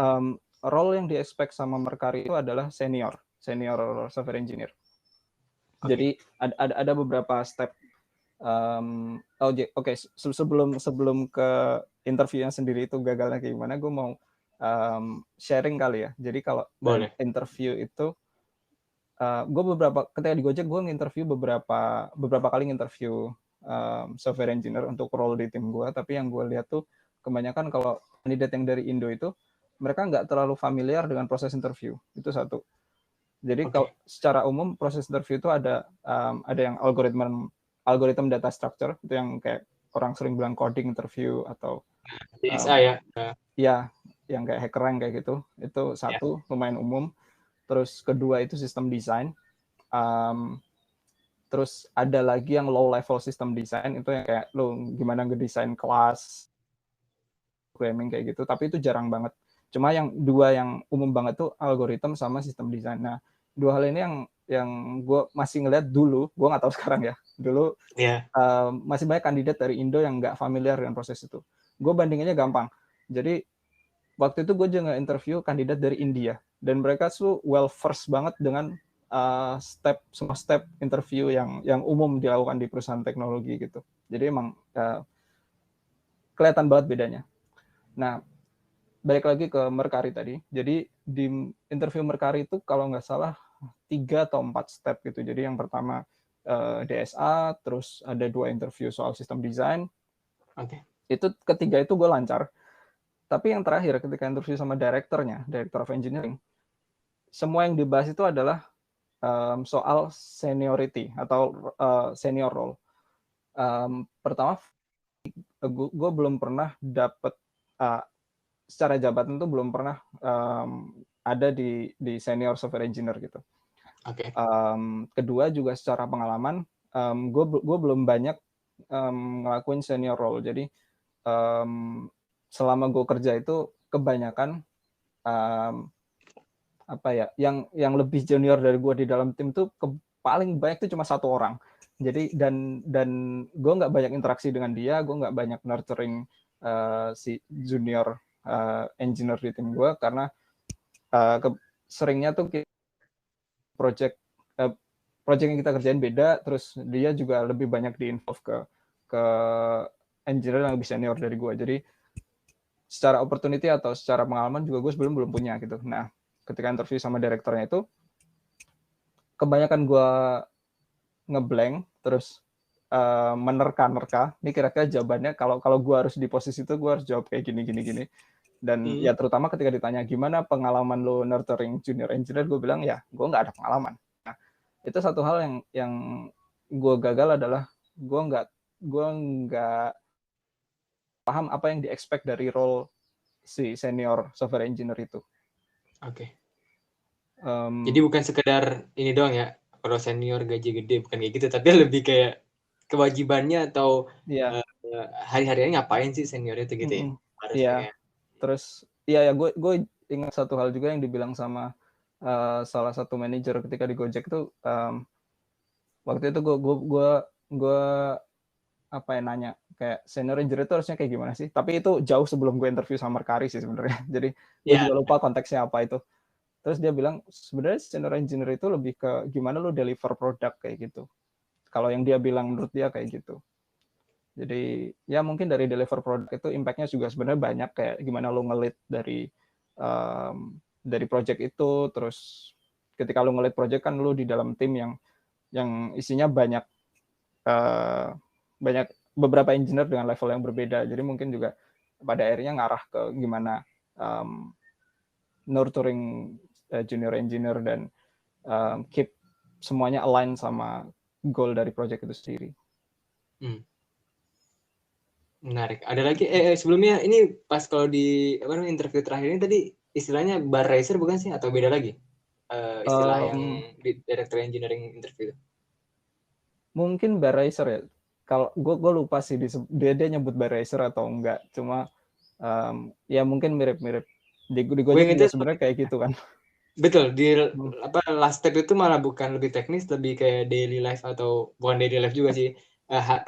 S3: Role yang di-expect sama Mercari itu adalah senior software engineer. Jadi ada beberapa step. Sebelum ke interviewnya sendiri itu gagalnya kayak gimana, gue mau sharing kali ya. Jadi kalau interview itu gue ketika di Gojek gue nginterview beberapa kali nginterview software engineer untuk role di tim gue, tapi yang gue lihat tuh kebanyakan kalau kandidat yang dari Indo itu mereka nggak terlalu familiar dengan proses interview, itu satu. Jadi kalau secara umum proses interview itu ada yang algoritma data structure, itu yang kayak orang sering bilang coding interview atau yang kayak HackerRank kayak gitu, itu satu lumayan umum. Terus kedua itu sistem design. Terus ada lagi yang low level system design, itu yang kayak lo gimana ngedesain kelas programming kayak gitu, tapi itu jarang banget. Cuma yang dua yang umum banget tuh algoritma sama sistem design. Nah, dua hal ini yang gue masih ngeliat dulu, gue nggak tahu sekarang ya. Dulu masih banyak kandidat dari Indo yang nggak familiar dengan proses itu. Gue bandinginnya gampang. Jadi waktu itu gue juga interview kandidat dari India dan mereka tuh well versed banget dengan semua step interview yang umum dilakukan di perusahaan teknologi gitu. Jadi emang kelihatan banget bedanya. Nah, balik lagi ke Mercari tadi. Jadi di interview Mercari itu kalau nggak salah 3 atau 4 step gitu. Jadi yang pertama DSA, terus ada 2 interview soal sistem design. Itu ketiga itu gue lancar. Tapi yang terakhir ketika interview sama director of engineering, semua yang dibahas itu adalah soal seniority atau senior role. Pertama, gue belum pernah dapat secara jabatan tuh belum pernah ada di senior software engineer gitu. Kedua juga secara pengalaman, gue belum banyak ngelakuin senior role. Jadi selama gue kerja itu kebanyakan yang lebih junior dari gue di dalam tim tuh paling banyak tuh cuma 1 orang. Jadi dan gue nggak banyak interaksi dengan dia, gue nggak banyak nurturing si junior engineer di tim gue karena seringnya tuh project yang kita kerjain beda, terus dia juga lebih banyak di-involve ke engineer yang lebih senior dari gue. Jadi secara opportunity atau secara pengalaman juga gue sebelum belum punya gitu. Nah, ketika interview sama direkturnya itu kebanyakan gue ngeblank terus menerka-nerka, ini kira-kira jawabannya kalau gue harus di posisi itu gue harus jawab kayak gini. Dan ya terutama ketika ditanya gimana pengalaman lo nurturing junior engineer, gue bilang ya gue nggak ada pengalaman. Nah, itu satu hal yang gue gagal adalah gue nggak paham apa yang di-expect dari role si senior software engineer itu.
S2: Oke. Jadi bukan sekedar ini doang ya, kalau senior gaji gede, bukan kayak gitu, tapi lebih kayak kewajibannya atau hari-harinya ngapain sih senior itu gitu ya?
S3: Iya. Terus ya gue ingat satu hal juga yang dibilang sama salah satu manajer ketika di Gojek itu, waktu itu gue apa ya nanya kayak senior engineer itu harusnya kayak gimana sih? Tapi itu jauh sebelum gue interview sama Mercari sih sebenarnya. Jadi gue juga lupa konteksnya apa itu. Terus dia bilang sebenarnya senior engineer itu lebih ke gimana lu deliver produk kayak gitu. Kalau yang dia bilang menurut dia kayak gitu. Jadi ya mungkin dari deliver produk itu impact-nya juga sebenarnya banyak, kayak gimana lu nge-lead dari project itu. Terus ketika lu nge-lead project kan lu di dalam tim yang isinya banyak beberapa engineer dengan level yang berbeda. Jadi mungkin juga pada akhirnya ngarah ke gimana nurturing junior engineer dan keep semuanya align sama goal dari project itu sendiri.
S2: Menarik. Ada lagi sebelumnya ini pas kalau di interview terakhir ini tadi istilahnya bar racer bukan sih atau beda lagi istilah yang di director engineering interview?
S3: Mungkin bar racer ya. Kalau gue lupa sih dia nyebut bar racer atau enggak. Cuma ya mungkin mirip-mirip. Di Gojek juga sebenarnya kayak gitu kan.
S2: Betul, di last step itu malah bukan lebih teknis, lebih kayak daily life atau bukan daily life juga sih,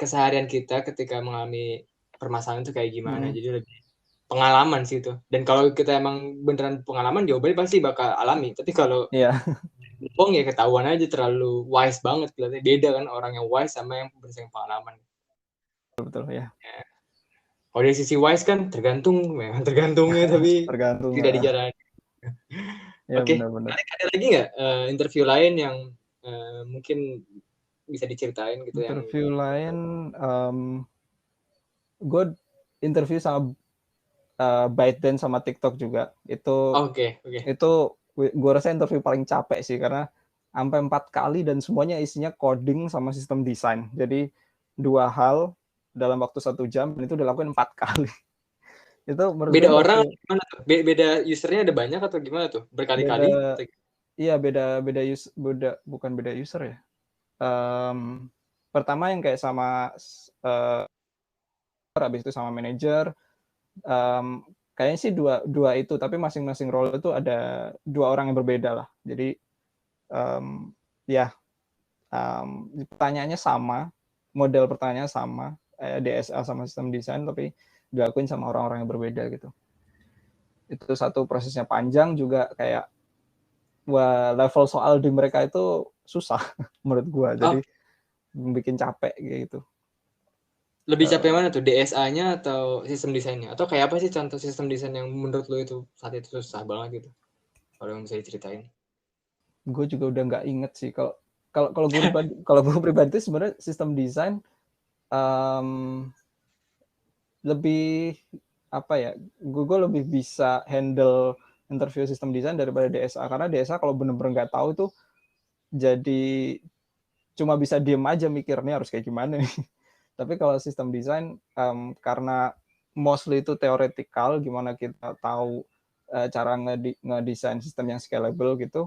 S2: keseharian kita ketika mengalami permasalahan itu kayak gimana. Jadi lebih pengalaman sih itu. Dan kalau kita emang beneran pengalaman, jawabannya pasti bakal alami. Tapi kalau bohong ya ketahuan aja, terlalu wise banget. Beda kan orang yang wise sama yang berdasarkan pengalaman.
S3: Betul ya.
S2: Kalau dari sisi wise kan memang tergantungnya tapi tidak dijalani.
S3: Ya,
S2: Oke,
S3: benar-benar.
S2: ada lagi nggak interview lain yang mungkin bisa diceritain gitu?
S3: Interview lain, gue interview sama ByteDance sama TikTok juga. Itu gue rasa interview paling capek sih karena sampai 4 kali dan semuanya isinya coding sama sistem desain. Jadi 2 hal dalam waktu 1 jam dan itu dilakukan 4 kali. Itu
S2: beda orang gimana tuh? Beda usernya ada banyak atau gimana tuh? Berkali-kali?
S3: Iya, bukan beda user ya. Pertama yang kayak sama habis itu sama manajer. Kayaknya sih dua itu, tapi masing-masing role itu ada 2 orang yang berbeda lah. Jadi pertanyaannya sama, model pertanyaannya sama, DSA sama sistem desain, tapi dilakuin sama orang-orang yang berbeda gitu. Itu satu, prosesnya panjang juga, kayak level soal di mereka itu susah menurut gua, jadi bikin capek gitu.
S2: Lebih capek mana tuh, DSA-nya atau sistem desainnya? Atau kayak apa sih contoh sistem desain yang menurut lo itu saat itu susah banget gitu? Kalau yang bisa diceritain.
S3: Gue juga udah nggak inget sih. Kalau gue pribadi sebenarnya sistem desain lebih apa ya? Gue lebih bisa handle interview sistem desain daripada DSA, karena DSA kalau bener-bener nggak tahu tuh jadi cuma bisa diem aja mikirnya harus kayak gimana nih. Tapi kalau sistem desain karena mostly itu theoretical, gimana kita tahu cara ngedesain sistem yang scalable gitu,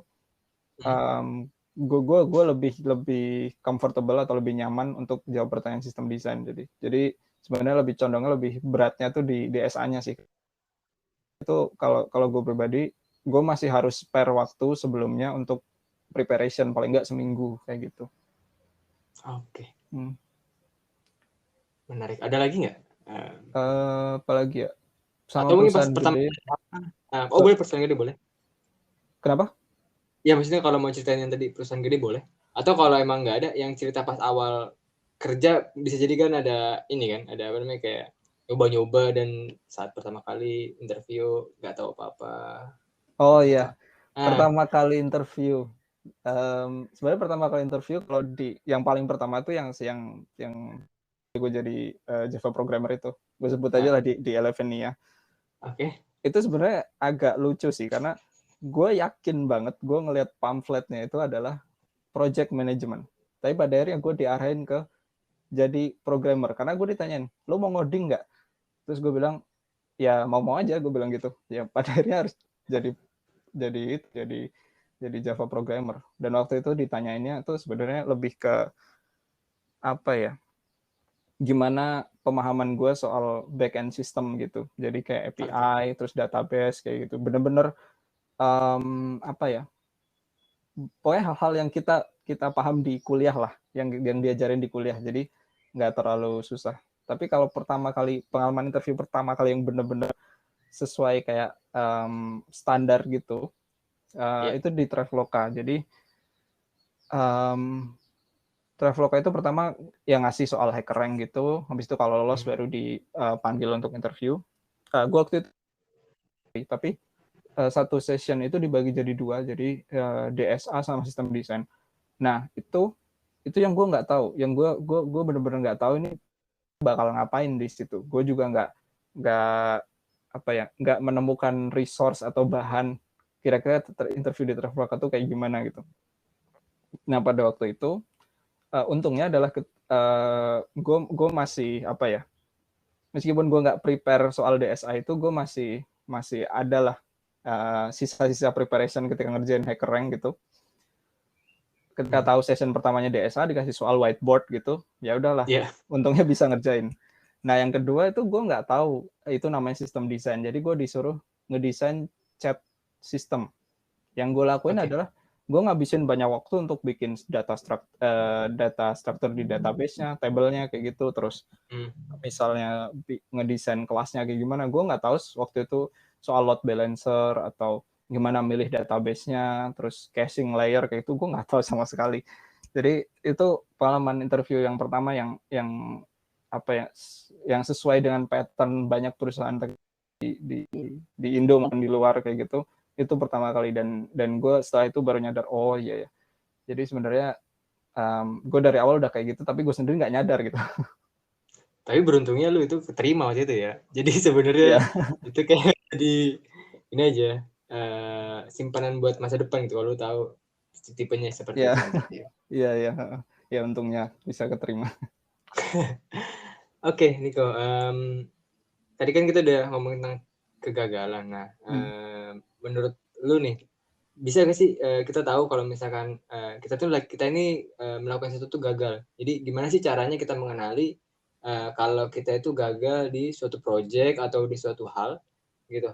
S3: gue lebih comfortable atau lebih nyaman untuk jawab pertanyaan sistem desain. Jadi sebenarnya lebih condongnya lebih beratnya tuh di DSA-nya sih. Itu kalau gue pribadi, gue masih harus spare waktu sebelumnya untuk preparation, paling nggak seminggu kayak gitu.
S2: Oke. Menarik. Ada lagi nggak?
S3: Apalagi ya? Sama
S2: atau mungkin pas
S3: pertama
S2: gede. Boleh perusahaan gede boleh.
S3: Kenapa?
S2: Ya maksudnya kalau mau ceritain yang tadi perusahaan gede boleh. Atau kalau emang nggak ada, yang cerita pas awal kerja bisa jadi kan ada ini kan, ada apa namanya kayak nyoba-nyoba dan saat pertama kali interview nggak tahu apa-apa.
S3: Oh iya, pertama kali interview Sebenarnya pertama kali interview kalau yang paling pertama itu yang gue jadi Java programmer itu, gue sebut aja lah di Eleven nih ya.
S2: Oke.
S3: Itu sebenarnya agak lucu sih karena gue yakin banget gue ngelihat pamfletnya itu adalah project management, tapi pada akhirnya gue diarahin ke jadi programmer karena gue ditanyain lo mau ngoding nggak, terus gue bilang ya mau aja, gue bilang gitu ya. Pada akhirnya harus jadi jadi Java programmer. Dan waktu itu ditanyainnya tuh sebenarnya lebih ke apa ya, gimana pemahaman gue soal backend system gitu. Jadi kayak API, terus database kayak gitu. Bener-bener apa ya? Pokoknya hal-hal yang kita paham di kuliah lah, yang diajarin di kuliah. Jadi nggak terlalu susah. Tapi kalau pertama kali pengalaman interview pertama kali yang bener-bener sesuai kayak standar gitu, itu di Traveloka. Jadi Traveloka itu pertama yang ngasih soal HackerRank gitu, habis itu kalau lolos baru dipanggil untuk interview. Gue waktu itu, tapi satu session itu dibagi jadi dua, jadi DSA sama sistem desain. Nah itu yang gue nggak tahu, yang gue bener-bener nggak tahu ini bakal ngapain di situ. Gue juga nggak menemukan resource atau bahan kira-kira interview di Traveloka tuh kayak gimana gitu. Nah pada waktu itu untungnya adalah gue masih apa ya, meskipun gue nggak prepare soal DSA itu, gue masih ada lah sisa-sisa preparation ketika ngerjain HackerRank gitu. Ketika tahu session pertamanya DSA dikasih soal whiteboard gitu, ya udahlah, untungnya bisa ngerjain. Nah yang kedua itu gue nggak tahu itu namanya sistem desain, jadi gue disuruh ngedesain chat system. Yang gue lakuin adalah gue ngabisin banyak waktu untuk bikin data structure di database-nya, table-nya kayak gitu. Terus misalnya ngedesain kelasnya kayak gimana, gue nggak tahu waktu itu soal load balancer atau gimana milih database-nya, terus caching layer kayak itu gue nggak tahu sama sekali. Jadi itu pengalaman interview yang pertama yang apa ya, yang sesuai dengan pattern banyak perusahaan di Indo maupun di luar kayak gitu. Itu pertama kali, dan gue setelah itu baru nyadar, oh iya ya. Jadi sebenarnya gue dari awal udah kayak gitu, tapi gue sendiri nggak nyadar gitu.
S2: Tapi beruntungnya lu itu keterima waktu itu ya. Jadi sebenarnya itu kayak jadi ini aja simpanan buat masa depan gitu kalau lu tahu tipenya seperti itu nanti.
S3: Iya, untungnya bisa keterima.
S2: Oke, Niko. Tadi kan kita udah ngomongin tentang kegagalan. Nah, menurut lu nih, bisa nggak sih kita tahu kalau misalkan kita ini melakukan sesuatu gagal. Jadi gimana sih caranya kita mengenali kalau kita itu gagal di suatu project atau di suatu hal gitu.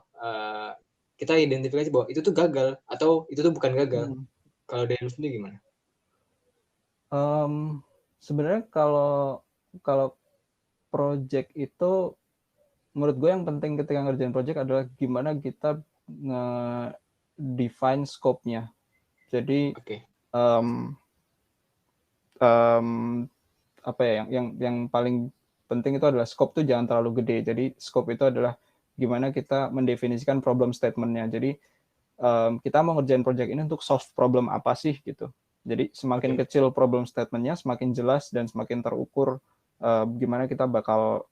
S2: Kita identifikasi bahwa itu tuh gagal atau itu tuh bukan gagal. Kalau dari lu sendiri gimana?
S3: Sebenarnya kalau project itu, menurut gue yang penting ketika ngerjain project adalah gimana kita nge-define scope-nya. Jadi apa ya, yang paling penting itu adalah scope tuh jangan terlalu gede. Jadi scope itu adalah gimana kita mendefinisikan problem statement-nya. Jadi kita mau ngerjain project ini untuk solve problem apa sih gitu. Jadi semakin kecil problem statement-nya, semakin jelas dan semakin terukur gimana kita bakal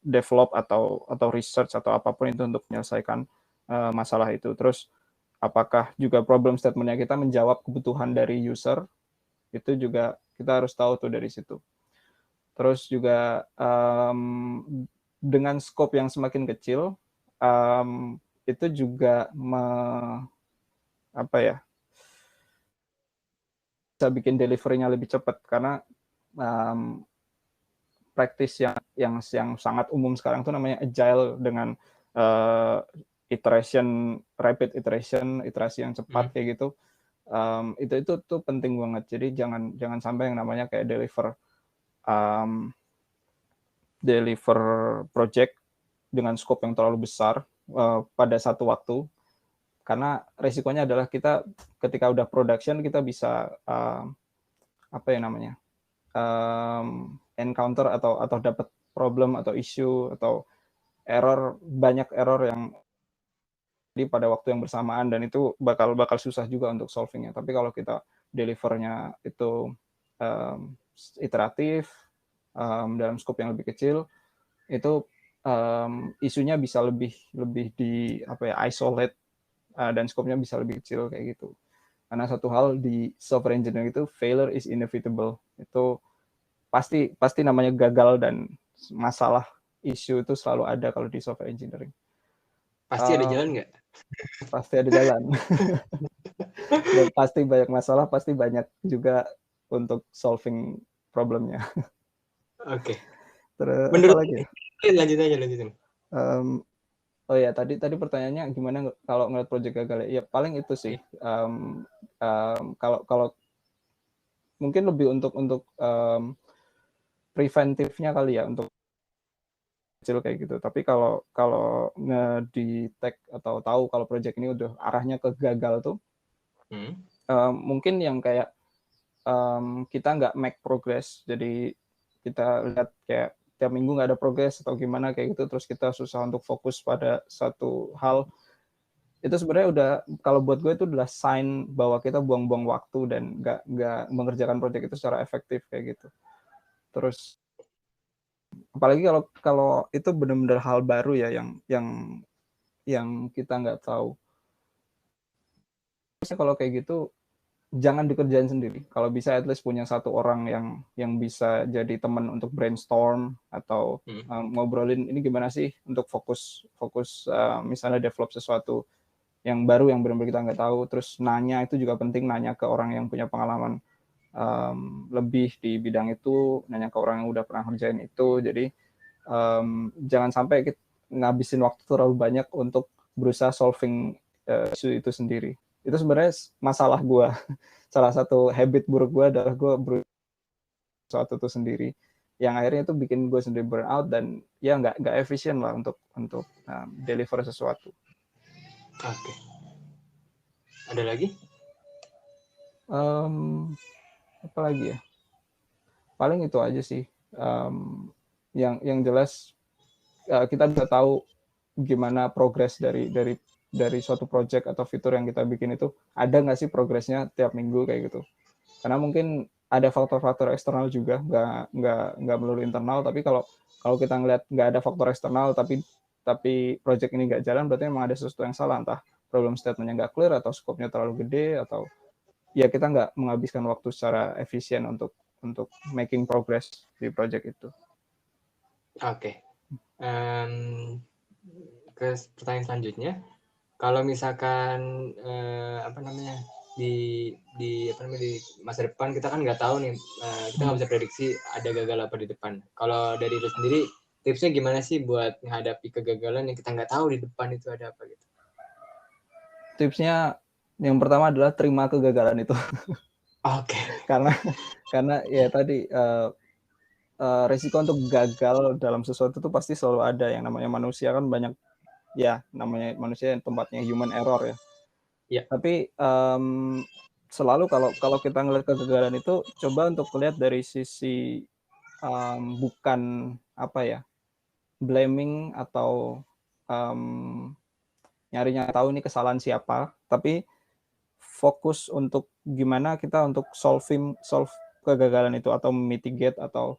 S3: develop atau research atau apapun itu untuk menyelesaikan masalah itu. Terus apakah juga problem statement-nya kita menjawab kebutuhan dari user, itu juga kita harus tahu tuh dari situ. Terus juga dengan scope yang semakin kecil, itu juga bisa bikin delivery-nya lebih cepat, karena practice yang sangat umum sekarang tuh namanya agile dengan rapid iterasi yang cepat kayak gitu. Itu tuh penting banget. Jadi jangan sampai yang namanya kayak deliver project dengan scope yang terlalu besar pada satu waktu, karena resikonya adalah kita ketika udah production kita bisa encounter atau dapat problem atau issue atau banyak error yang jadi pada waktu yang bersamaan, dan itu bakal susah juga untuk solvingnya. Tapi kalau kita delivernya itu iteratif dalam skop yang lebih kecil, itu isunya bisa lebih di isolate, dan skopnya bisa lebih kecil kayak gitu. Karena satu hal di software engineering itu, failure is inevitable. Itu pasti namanya gagal dan masalah, isu itu selalu ada kalau di software engineering.
S2: Pasti ada jalan nggak?
S3: Pasti ada jalan. Dan pasti banyak masalah, pasti banyak juga untuk solving problemnya.
S2: Oke.
S3: Terus
S2: Menurut
S3: apa lagi ya?
S2: lanjutin.
S3: Oh ya, tadi pertanyaannya gimana kalau ngeliat project gagal ya? Ya paling itu sih. Kalau mungkin lebih untuk preventifnya kali ya, untuk kecil kayak gitu. Tapi kalau nge-detect atau tahu kalau project ini udah arahnya ke gagal tuh, mungkin yang kayak kita nggak make progress. Jadi kita lihat kayak tiap minggu nggak ada progress atau gimana kayak gitu, terus kita susah untuk fokus pada satu hal. Itu sebenarnya udah, kalau buat gue itu adalah sign bahwa kita buang-buang waktu dan nggak mengerjakan project itu secara efektif kayak gitu. Terus apalagi kalau itu benar-benar hal baru ya, yang kita nggak tahu. Terus kalau kayak gitu jangan dikerjain sendiri. Kalau bisa at least punya satu orang yang bisa jadi teman untuk brainstorm atau ngobrolin ini gimana sih untuk fokus misalnya develop sesuatu yang baru yang benar-benar kita nggak tahu. Terus nanya itu juga penting, nanya ke orang yang punya pengalaman lebih di bidang itu, nanya ke orang yang udah pernah ngerjain itu. Jadi jangan sampai kita ngabisin waktu terlalu banyak untuk berusaha solving isu itu sendiri. Itu sebenarnya masalah gue. Salah satu habit buruk gue adalah gue berusaha sesuatu itu sendiri, yang akhirnya itu bikin gue sendiri burn out dan ya nggak efisien lah untuk deliver sesuatu.
S2: Oke. Ada lagi?
S3: Apa lagi ya? Paling itu aja sih. Yang jelas kita bisa tahu gimana progres dari suatu project atau fitur yang kita bikin itu, ada nggak sih progresnya tiap minggu kayak gitu. Karena mungkin ada faktor-faktor eksternal juga, nggak melulu internal. Tapi kalau kita ngeliat nggak ada faktor eksternal tapi project ini nggak jalan, berarti memang ada sesuatu yang salah, entah problem statement-nya nggak clear atau skopnya terlalu gede, atau ya kita nggak menghabiskan waktu secara efisien untuk making progress di project itu.
S2: Oke. Ke pertanyaan selanjutnya, kalau misalkan di masa depan kita kan nggak tahu nih, kita nggak bisa prediksi ada gagal apa di depan. Kalau dari lu sendiri, tipsnya gimana sih buat menghadapi kegagalan yang kita nggak tahu di depan itu ada apa gitu?
S3: Tipsnya yang pertama adalah terima kegagalan itu.
S2: Oke.
S3: Karena ya tadi resiko untuk gagal dalam sesuatu itu pasti selalu ada. Yang namanya manusia kan banyak ya, namanya manusia yang tempatnya human error ya.
S2: Ya.
S3: Tapi selalu kalau kita ngelihat kegagalan itu, coba untuk lihat dari sisi bukan blaming atau nyari tahu ini kesalahan siapa, tapi fokus untuk gimana kita untuk solve kegagalan itu atau mitigate atau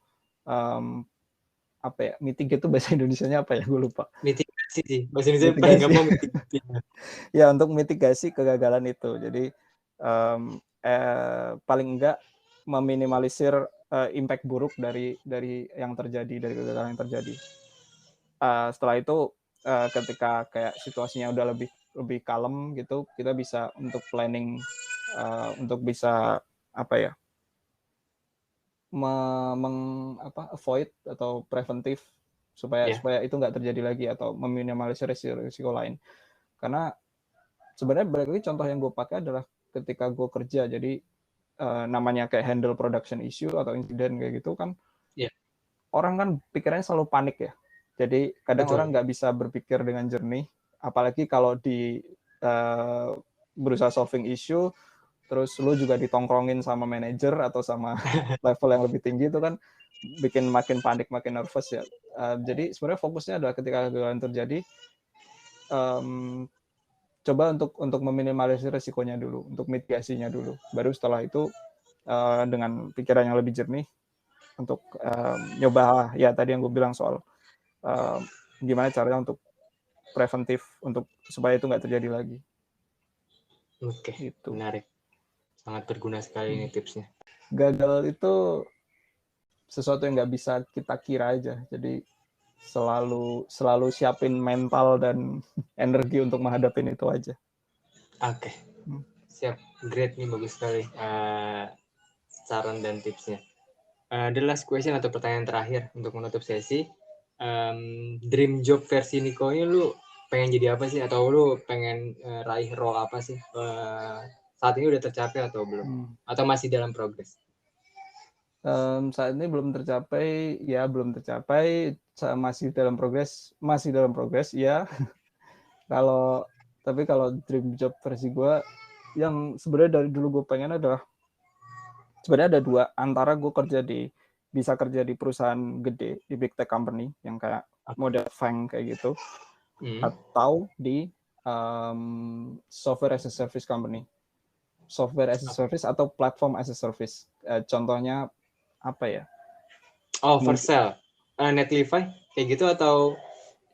S3: mitigate itu bahasa Indonesianya apa ya, gue lupa.
S2: Mitigasi sih, bahasa Indonesia paling gampang mitigasi.
S3: Ya, untuk mitigasi kegagalan itu. Jadi paling enggak meminimalisir impact buruk dari yang terjadi, dari kegagalan yang terjadi. Setelah itu ketika kayak situasinya udah lebih kalem gitu, kita bisa untuk planning untuk bisa avoid atau preventif supaya itu nggak terjadi lagi atau meminimalisir risiko lain. Karena sebenarnya balik lagi contoh yang gue pakai adalah ketika gue kerja, jadi namanya kayak handle production issue atau insiden kayak gitu kan, orang kan pikirannya selalu panik ya. Jadi kadang orang nggak bisa berpikir dengan jernih, apalagi kalau di berusaha solving issue, terus lu juga ditongkrongin sama manajer atau sama level yang lebih tinggi, itu kan bikin makin panik, makin nervous ya. Jadi sebenarnya fokusnya adalah ketika kegagalan terjadi, coba untuk meminimalisir resikonya dulu, untuk mitigasinya dulu. Baru setelah itu dengan pikiran yang lebih jernih untuk nyoba ya tadi yang gue bilang soal gimana caranya untuk preventif untuk supaya itu nggak terjadi lagi.
S2: Oke,
S3: Gitu.
S2: menarik. Sangat berguna sekali ini tipsnya.
S3: Gagal itu sesuatu yang nggak bisa kita kira aja. Jadi selalu siapin mental dan energi untuk menghadapin itu aja.
S2: Oke, siap. Great nih, bagus sekali saran dan tipsnya. The last question atau pertanyaan terakhir untuk menutup sesi. Dream job versi Niko ini lu pengen jadi apa sih? Atau lu pengen raih role apa sih? Saat ini udah tercapai atau belum? Atau masih dalam progres?
S3: Saat ini belum tercapai, masih dalam progres, ya. Tapi kalau dream job versi gue, yang sebenarnya dari dulu gue pengen adalah, sebenarnya ada dua, antara gue bisa kerja di perusahaan gede, di big tech company, yang kayak model FANG kayak gitu, atau di software as a service company. Software as a service atau platform as a service. Contohnya apa ya?
S2: Oh, Vercel, Netlify kayak gitu atau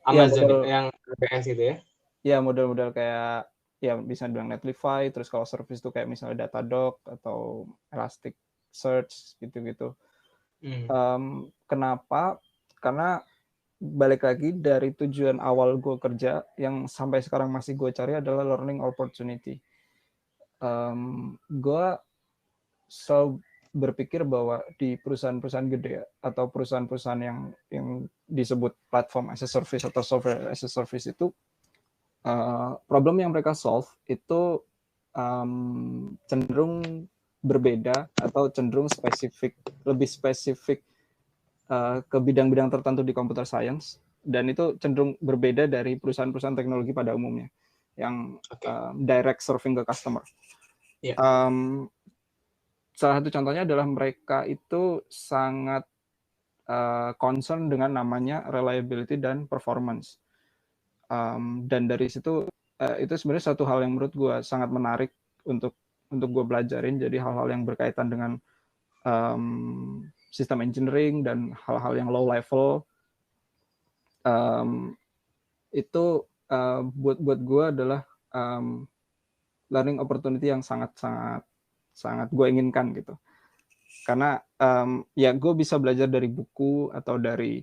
S2: Amazon yang AWS gitu ya?
S3: Ya, model-model kayak ya bisa dibilang Netlify, terus kalau service tuh kayak misalnya Datadog atau Elasticsearch gitu-gitu. Kenapa? Karena balik lagi dari tujuan awal gue kerja yang sampai sekarang masih gue cari adalah learning opportunity. Gue selalu berpikir bahwa di perusahaan-perusahaan gede atau perusahaan-perusahaan yang disebut platform as a service atau software as a service itu problem yang mereka solve itu cenderung berbeda atau cenderung lebih spesifik ke bidang-bidang tertentu di computer science, dan itu cenderung berbeda dari perusahaan-perusahaan teknologi pada umumnya yang direct serving ke customer. Salah satu contohnya adalah mereka itu sangat concern dengan namanya reliability dan performance. Dan dari situ itu sebenarnya satu hal yang menurut gue sangat menarik untuk gue belajarin. Jadi hal-hal yang berkaitan dengan sistem engineering dan hal-hal yang low level itu buat gue adalah learning opportunity yang sangat gue inginkan gitu. Karena ya gue bisa belajar dari buku atau dari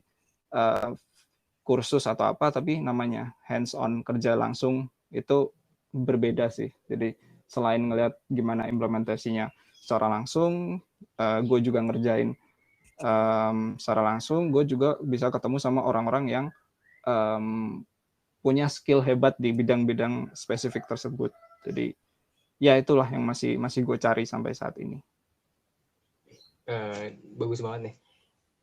S3: kursus atau apa, tapi namanya hands on kerja langsung itu berbeda sih. Jadi selain ngelihat gimana implementasinya secara langsung, gue juga ngerjain secara langsung, gue juga bisa ketemu sama orang-orang yang punya skill hebat di bidang-bidang spesifik tersebut. Jadi ya itulah yang masih gue cari sampai saat ini.
S2: Bagus banget nih.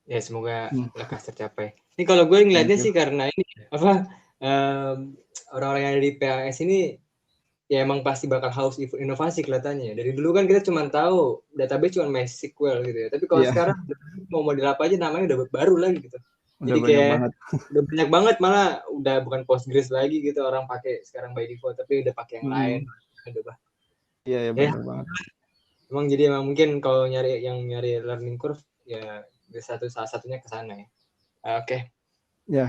S2: Ya semoga lekas tercapai. Ini kalau gue ngeliatnya sih karena ini orang-orang yang ada di PAS ini ya emang pasti bakal haus inovasi kelihatannya. Dari dulu kan kita cuma tahu database cuma MySQL gitu ya. Tapi kalau sekarang mau model apa aja namanya udah baru lagi gitu. Jadi kayak udah banyak banget, malah udah bukan Postgres lagi gitu orang pakai sekarang by default, tapi udah pakai yang lain.
S3: Iya, benar banget.
S2: Emang jadi emang mungkin kalau nyari learning curve ya salah satunya ke sana ya. Oke.
S3: Ya.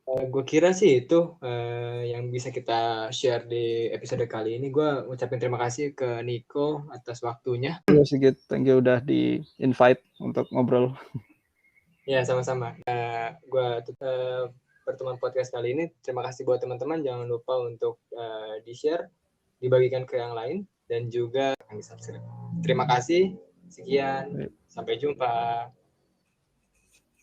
S2: Gue kira sih itu yang bisa kita share di episode kali ini. Gue ucapin terima kasih ke Niko atas waktunya.
S3: Sigit, thank you udah di invite untuk ngobrol.
S2: Ya, sama-sama. Gue pertemuan podcast kali ini. Terima kasih buat teman-teman. Jangan lupa untuk di-share, dibagikan ke yang lain, dan juga di-subscribe. Terima kasih. Sekian. Sampai jumpa.